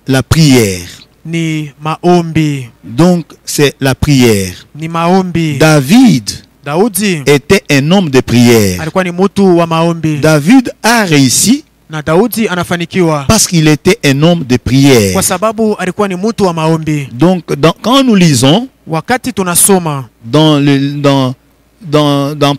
la prière. ni maombi. Donc, c'est la prière. Ni maombi. David Daudi était un homme de prière. alikuwa ni mtu wa maombi. David a réussi Na Daudi anafanikiwa parce qu'il était un homme de prière. kwa sababu alikuwa ni mtu wa maombi. Donc, quand nous lisons Wakati tunasoma dans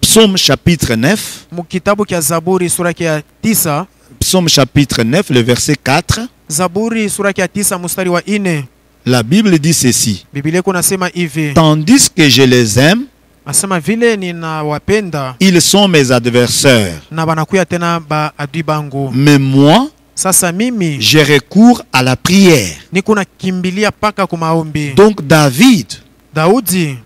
Psaume chapitre 9, mu kitabu cha Zaburi sura ya 9, Psaume chapitre 9, le verset 4, Zaburi sura ya 9 mstari wa 4, la Bible dit ceci. Biblia kunasema hivi. Tandis que je les aime, Nasema vile ninawapenda ils sont mes adversaires. na banakuya tena ba adui bangu. Mais moi, Sasa mimi je recours à la prière. niko nakimbilia paka ku maombi. Donc David, Daudi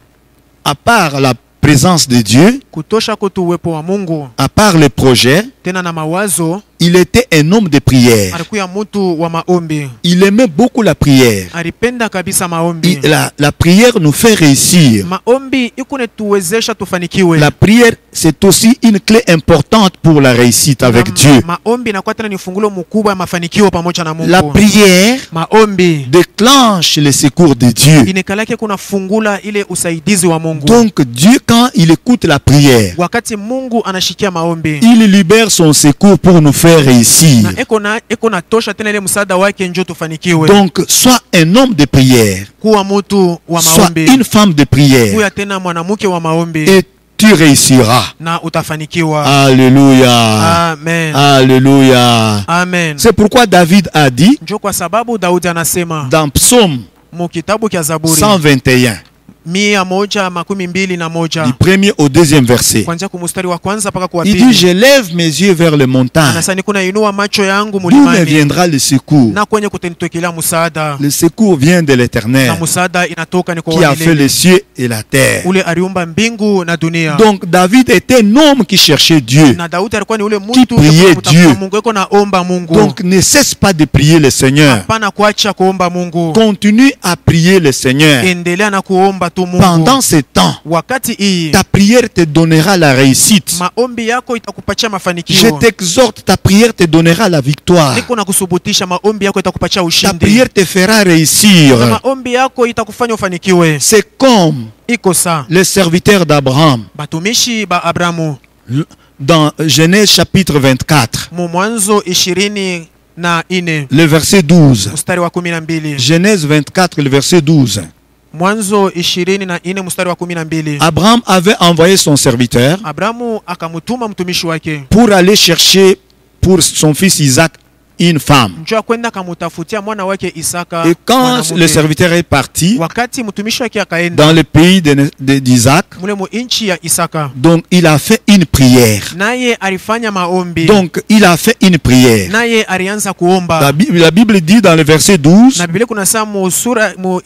à part la présence de Dieu, kutosha kutu uwepo wa Mungu à part le projet, tena na mawazo, il était un homme de prière. alikuwa mtu wa maombi. Il aimait beaucoup la prière. Alipenda kabisa maombi. La prière nous fait réussir. Maombi ikunetuwezesha tufanikiwe. La prière, c'est aussi une clé importante pour la réussite avec Dieu. Maombi inakuwa tena ni fungulo mkubwa ya mafanikio pamoja na Mungu. La prière Maombi déclenche le secours de Dieu. inekalake kuna fungula ile usaidizi wa Mungu. Donc Dieu, quand il écoute la prière, Wakati Mungu anashikia maombi, il libère son secours pour nous faire réussir. na eko na tosha tena ile msaada wake njoo tufanikiwe. Donc, sois un homme de prière, Kuwa mtu wa sois maombi, une femme de prière, kuya tena mwanamke wa maombi, et tu réussiras. na utafanikiwa. Alléluia. Amen. Alléluia. Amen. C'est pourquoi David a dit Njoo kwa sababu Daudi anasema dans Psaume mu kitabu kya Zaburi 121, 121 du premier au deuxième verset. kuanzia kumustari wa kwanza mpaka kwa Il dit, pili. je lève mes yeux vers le montagne. Anasema nikuna inua macho yangu D'où me mulimani viendra le secours? na kwenye kutenitokelea msaada. Le secours vient de l'Éternel Na msaada inatoka ni kwa qui a fait milele. les cieux et la terre. Ule aliumba mbingu na dunia. Donc David était un homme qui cherchait Dieu. Na Daudi alikuwa ni ule mtu priait Dieu. Mungu yuko naomba Mungu. Donc ne cesse pas de prier le Seigneur. Hapana kuacha kuomba Mungu. Continue à prier le Seigneur. Endelea na kuomba tu Mungu. Pendant ce temps, Wakati hii ta prière te donnera la réussite. maombi yako itakupatia Je mafanikio. t'exhorte, ta prière te donnera la victoire. Niko na kusubutisha maombi yako itakupatia Ta ushindi. prière te fera réussir. Na maombi yako itakufanya ufanikiwe. C'est comme Iko saa les serviteurs d'Abraham batumishi ba Abrahamu dans Genèse chapitre 24, mu Mwanzo 24 le verset 12. mstari wa 12. Genèse 24, le verset 12. Mwanzo 24 mstari wa 12. Abraham avait envoyé son serviteur Abrahamu akamutuma mtumishi wake pour aller chercher pour son fils Isaac une femme. njoo kwenda kamutafutia mwana wake Isaka. Et quand mwanamke. le serviteur est parti Wakati mtumishi wake akaenda dans le pays d'Isaac, mule mu inchi ya Isaka, donc il a fait une prière. naye alifanya maombi. Donc il a fait une prière. Naye alianza kuomba. La Bible dit dans le verset 12, Na Biblia kuna saa mu sura mu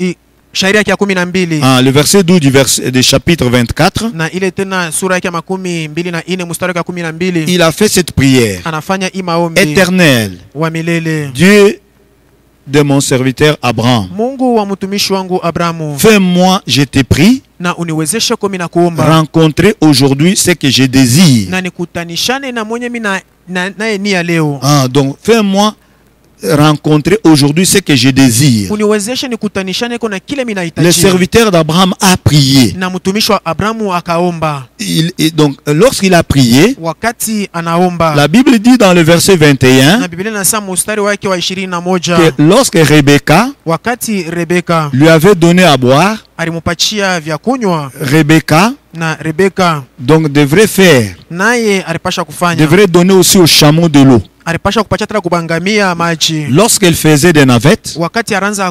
shairi yake ya 12 le verset 12 du chapitre 24, na ile tena sura yake ya 24 mstari wa 12 il a fait cette prière. anafanya hii maombi. Éternel, Wa milele, Dieu de mon serviteur Abraham, Mungu wa mtumishi wangu Abrahamu, fais-moi, je te prie, na uniwezeshe komi na kuomba rencontrer aujourd'hui ce que je désire. na nikutanishane na mwenye mimi naye nia leo. Donc fais-moi rencontrer aujourd'hui ce que je désire. Uniwezeshe nikutanishane na kile mimi Le nahitaji. serviteur d'Abraham a prié. Na mtumishi wa Abrahamu akaomba. Donc lorsqu'il a prié, Wakati anaomba, la Bible dit dans le verset 21 na Biblia inasema mstari wake wa 21 que lorsque Rebecca wakati Rebeka lui avait donné à boire, alimupatia vya kunywa, Rebecca na Rebeka donc devrait faire, naye alipasha kufanya, devrait donner aussi aux chameaux de l'eau. alipasha kupatia tena kubangamia maji. Lorsqu'elle faisait des navettes, Wakati aranza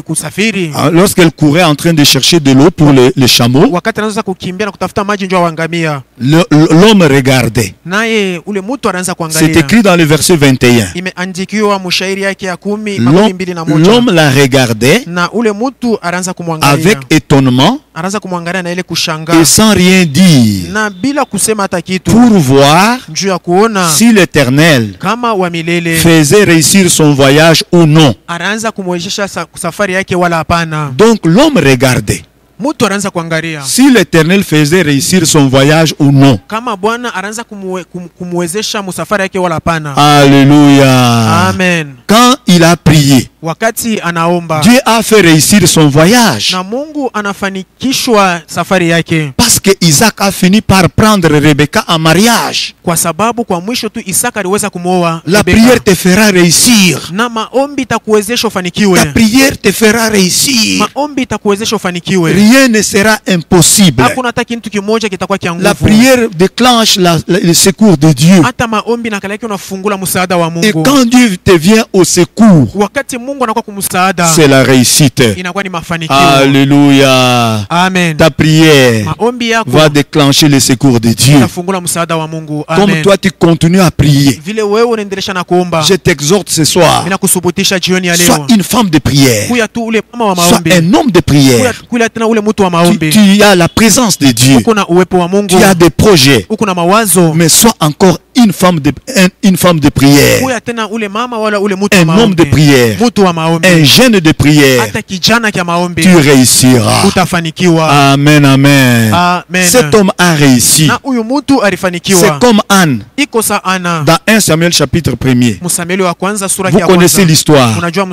kusafiri, lorsqu'elle courait en train de chercher de l'eau pour les chameaux, wakati anaanza kukimbia na kutafuta maji njoo awangamia, l'homme regardait. naye ule mtu anaanza C'est kuangalia. écrit dans le verset 21. Imeandikiwa mshairi yake ya 10:21. L'homme la regardait Na ule mtu anaanza kumwangalia, avec étonnement anaanza kumwangalia na ile et kushangaa sans rien dire, na bila kusema hata kitu, pour voir njoo ya kuona si l'Éternel kama wa milele faisait réussir son voyage ou non. anaanza kumwezesha safari yake wala hapana. Donc l'homme regardait Mtu anaanza kuangalia si l'Éternel faisait réussir son voyage ou non. kama Bwana anaanza kumwezesha musafari yake wala hapana. Alléluia. Amen. Quand il a prié, Wakati anaomba, Dieu a fait réussir son voyage. na Mungu anafanikishwa safari yake, Parce que Isaac a fini par prendre Rebecca en mariage. kwa sababu kwa mwisho tu Isaka aliweza kumwoa La Rebeka. prière te fera réussir. Na maombi itakuwezesha Ta ufanikiwe. prière te fera réussir. Maombi itakuwezesha ufanikiwe. Rien ne sera impossible. Hakuna hata kitu kimoja kitakuwa kia La nguvu. prière déclenche le secours de Dieu. Hata maombi na kale yake unafungula msaada wa Et Mungu. quand Dieu te vient au secours, Wakati Mungu anakuwa kumsaada, c'est la réussite. inakuwa ni mafanikio. Alléluia. Amen. Ta prière Maombi yako va déclencher le secours de Dieu. itafungula msaada wa Mungu. Comme Amen. toi, tu continues à prier. Vile wewe unaendelesha na kuomba, Je t'exhorte ce soir. mina kusubutisha jioni ya Sois leo, une femme de prière. kuya tu ule mama wa Sois maombi, un homme de prière. kuya tena ule mtu wa maombi. Tu as la présence de Dieu. Uko na uwepo wa Mungu, Tu as des projets. uko na mawazo. Mais sois encore une femme de prière. Kuya tena ule mama wala ule mtu wa Un homme de maombi, prière. mtu wa maombi. Un jeune de prière. Hata kijana kya maombi Tu réussiras. utafanikiwa. Amen, amen. Amen. Cet homme a réussi. Na huyu mtu C'est alifanikiwa. comme Anne Iko sa Ana, dans 1 Samuel chapitre 1er. Msamueli wa kwanza sura Vous ya connaissez kwanza. l'histoire. Munajua Anne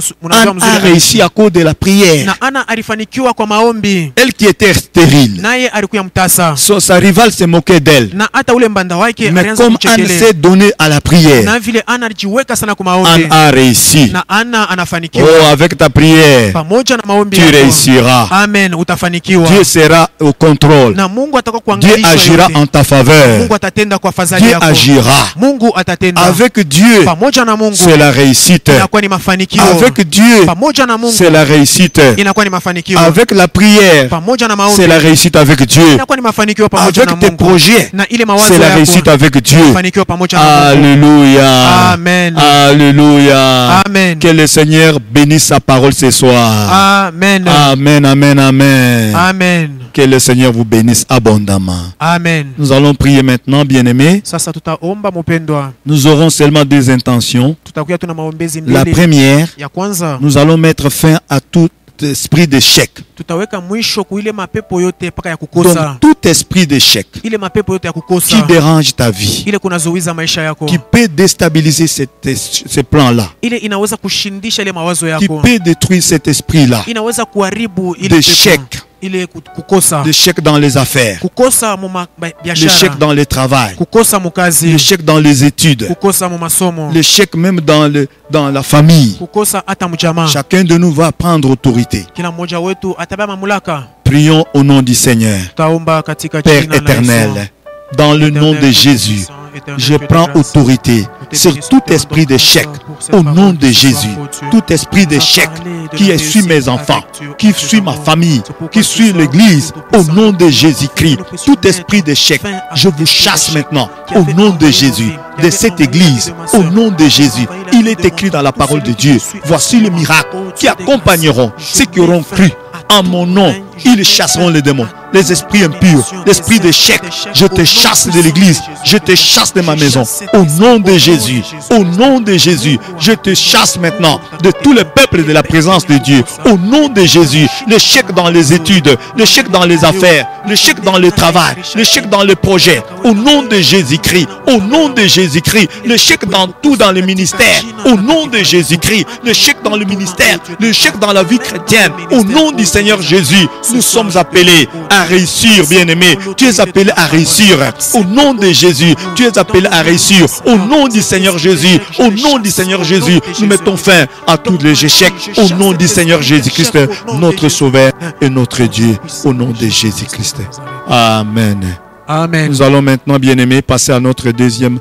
a mzuri. réussi à cause de la prière. Na Ana alifanikiwa kwa maombi. Elle qui était stérile. Naye alikuwa mtasa. Sa rivale se moquait d'elle. Na hata ule mbanda wake Mais alianza comme Anne kumchekelea. s'est donné à la prière. na vile Ana alijiweka sana kwa Anne maombi, a réussi. na Ana anafanikiwa. Oh, avec ta prière, Pamoja na maombi tu yako, réussiras. amen, utafanikiwa. Dieu sera au contrôle. Na Mungu atakuwa Dieu kuangalisha agira yote. en ta faveur. Mungu atatenda kwa fadhili Dieu yako. agira. Mungu atatenda. Avec Dieu, Pamoja na Mungu c'est la réussite. inakuwa ni mafanikio. Avec Dieu, Pamoja na Mungu c'est la réussite. inakuwa ni mafanikio. Avec la prière, Pamoja na maombi c'est la réussite avec Dieu. inakuwa ni mafanikio pamoja na Avec tes Mungu. projets, Na ile mawazo c'est la yako réussite avec Dieu. mafanikio pamoja na Mungu. Alléluia. Amen. Alléluia. Amen. Que le Seigneur bénisse sa parole ce soir. Amen. Amen, amen, amen. Amen. Que le Seigneur vous bénisse abondamment. Amen. Nous allons prier maintenant, bien-aimés. Sasa tutaomba mpendwa. Nous aurons seulement deux intentions. Tutakuwa tuna maombezi La mbili. première, Ya kwanza nous allons mettre fin à tout esprit d'échec. tutaweka mwisho kuile mapepo yote paka ya Donc, kukosa. tout esprit d'échec Ile mapepo yote ya kukosa. qui dérange ta vie, Ile kunazuiza maisha yako. qui peut déstabiliser ces plans-là, Ile inaweza kushindisha ile mawazo qui yako. peut détruire cet esprit-là, Inaweza kuharibu ile d'échec, pepo. Ile kukosa. d'échec dans les affaires, Kukosa mu biashara. l'échec dans le travail, Kukosa mukazi. l'échec dans les études, Kukosa mu masomo. l'échec même dans la famille. Kukosa hata mjamaa. Chacun de nous va prendre autorité. Kila mmoja wetu atabeba mamlaka. Prions au nom du Seigneur. Tutaomba katika Père jina la éternel, Yesu. dans le nom de Jésus, je prends autorité sur tout esprit d'échec au nom de Jésus. Tout esprit d'échec qui suit mes enfants, qui suit ma famille, qui suit l'église, au nom de Jésus-Christ. Tout esprit d'échec, je vous chasse maintenant au nom de Jésus, de cette église, au nom de Jésus. Il est écrit dans la parole de Dieu, voici les miracles qui accompagneront ceux qui auront cru. En mon nom, ils chasseront les démons, les esprits impurs, l'esprit d'échec. Je te chasse de l'église, je te chasse de ma maison. Au nom de Jésus, au nom de Jésus, je te chasse maintenant de tout le peuple de la présence de Dieu. Au nom de Jésus, l'échec dans les études, l'échec dans les affaires, l'échec dans le travail, l'échec dans le projet. Au nom de Jésus-Christ, au nom de Jésus-Christ, l'échec dans tout dans le ministère. Au nom de Jésus-Christ, l'échec dans le ministère, l'échec dans la vie chrétienne. Au nom du Seigneur Jésus, nous sommes appelés à réussir, bien-aimés. Tu es appelé à réussir. Au nom de Jésus, tu es appelé à réussir. Au nom du Seigneur Jésus, au nom du Seigneur Jésus, nous mettons fin à tous les échecs. Au nom du Seigneur Jésus-Christ, notre Sauveur et notre Dieu. Au nom de Jésus-Christ. Amen. Amen. Nous allons maintenant, bien-aimés, passer à notre deuxième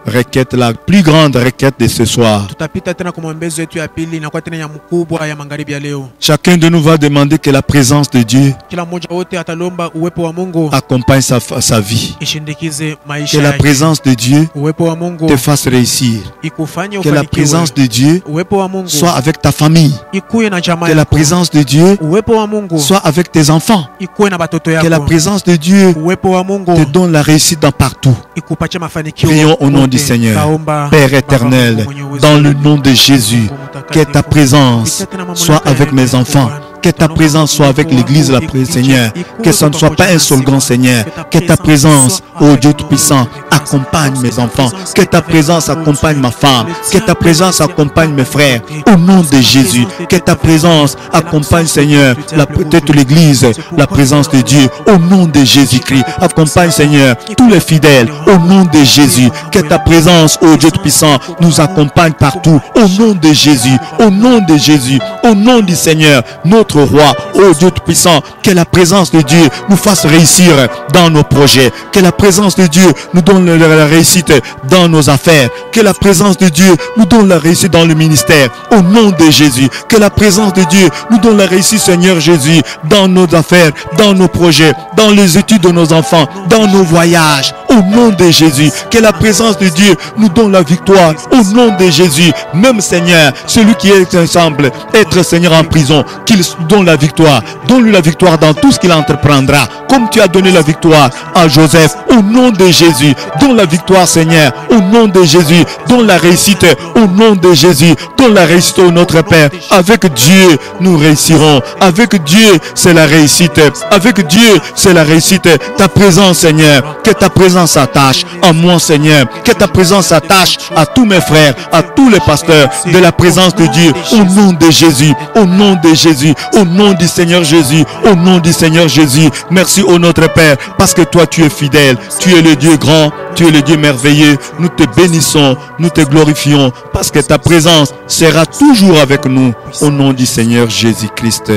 requête, la plus grande requête de ce soir. Tutapita tena kwa maombezo yetu ya pili na kwa tena ya mkubwa ya magharibi ya leo. Chacun de nous va demander que la présence de Dieu Kila mmoja wote atalomba uwepo wa Mungu accompagne sa vie. ishindikize Que maisha la yake. présence de Dieu Uwepo wa Mungu te fasse réussir. ikufanye Que la présence ufanikiwe. de Dieu Uwepo wa Mungu soit avec ta famille. ikuwe na jamaa Que la yako. présence de Dieu Uwepo wa Mungu soit avec tes enfants. ikuwe na batoto Que la yako. présence de Dieu Uwepo wa Mungu te donne la réussite dans partout. ikupatie mafanikio. Prions au nom kote. du Seigneur. Taomba Père Baba éternel, Mungu mwenye uwezo dans le wote. nom de Jésus, que ta présence soit avec mes enfants. Que ta présence soit avec l'église, Seigneur. Que ce ne soit pas un slogan, Seigneur. Que ta présence, ô Dieu Tout-Puissant, accompagne mes enfants. Que ta présence accompagne ma femme. Que ta présence accompagne mes frères. Au nom de Jésus. Que ta présence accompagne, Seigneur, peut-être l'église, la présence de Dieu. Au nom de Jésus-Christ. Accompagne, Seigneur, tous les fidèles. Au nom de Jésus. Que ta présence, ô Dieu Tout-Puissant, nous accompagne partout. Au nom de Jésus. Au nom de Jésus. Au nom du Seigneur. Notre roi, ô Dieu Tout-Puissant, que la présence de Dieu nous fasse réussir dans nos projets, que la présence de Dieu nous donne la réussite dans nos affaires, que la présence de Dieu nous donne la réussite dans le ministère, au nom de Jésus, que la présence de Dieu nous donne la réussite, Seigneur Jésus, dans nos affaires, dans nos projets, dans les études de nos enfants, dans nos voyages, au nom de Jésus, que la présence de Dieu nous donne la victoire, au nom de Jésus, même Seigneur, celui qui est ensemble, être Seigneur en prison, qu'il donne la victoire, donne-lui la victoire dans tout ce qu'il entreprendra, comme tu as donné la victoire à Joseph, au nom de Jésus, donne la victoire Seigneur, au nom de Jésus, donne la réussite, au nom de Jésus, donne la réussite au notre Père, avec Dieu nous réussirons, avec Dieu c'est la réussite, avec Dieu c'est la réussite, ta présence Seigneur, que ta présence présence s'attache à moi, Seigneur. Que ta présence s'attache à tous mes frères, à tous les pasteurs de la présence de Dieu. Au nom de Jésus, au nom de Jésus, au nom du Seigneur Jésus, au nom du Seigneur Jésus. Merci, ô notre Père, parce que toi, tu es fidèle. Tu es le Dieu grand, tu es le Dieu merveilleux. Nous te bénissons, nous te glorifions, parce que ta présence sera toujours avec nous. Au nom du Seigneur Jésus-Christ.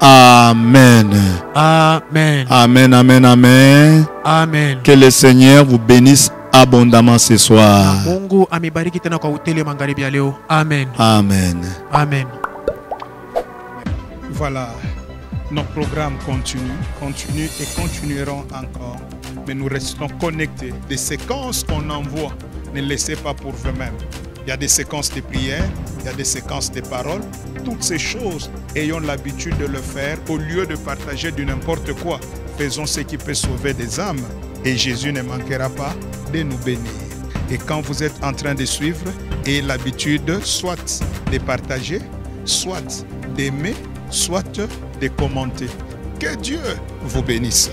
Amen. Amen. Amen, amen, amen. Amen. Que le Seigneur vous bénisse abondamment ce soir. Mungu amebariki tena kwa utele magharibi ya leo. Amen. Amen. Amen. Voilà, nos programmes continuent et continueront encore. Mais nous restons connectés. Des séquences qu'on envoie, ne laissez pas pour vous-même. Il y a des séquences de prières, il y a des séquences de paroles. Toutes ces choses, ayons l'habitude de le faire au lieu de partager du n'importe quoi. Faisons ce qui peut sauver des âmes et Jésus ne manquera pas de nous bénir. Et quand vous êtes en train de suivre, ayez l'habitude soit de partager, soit d'aimer, soit de commenter. Que Dieu vous bénisse.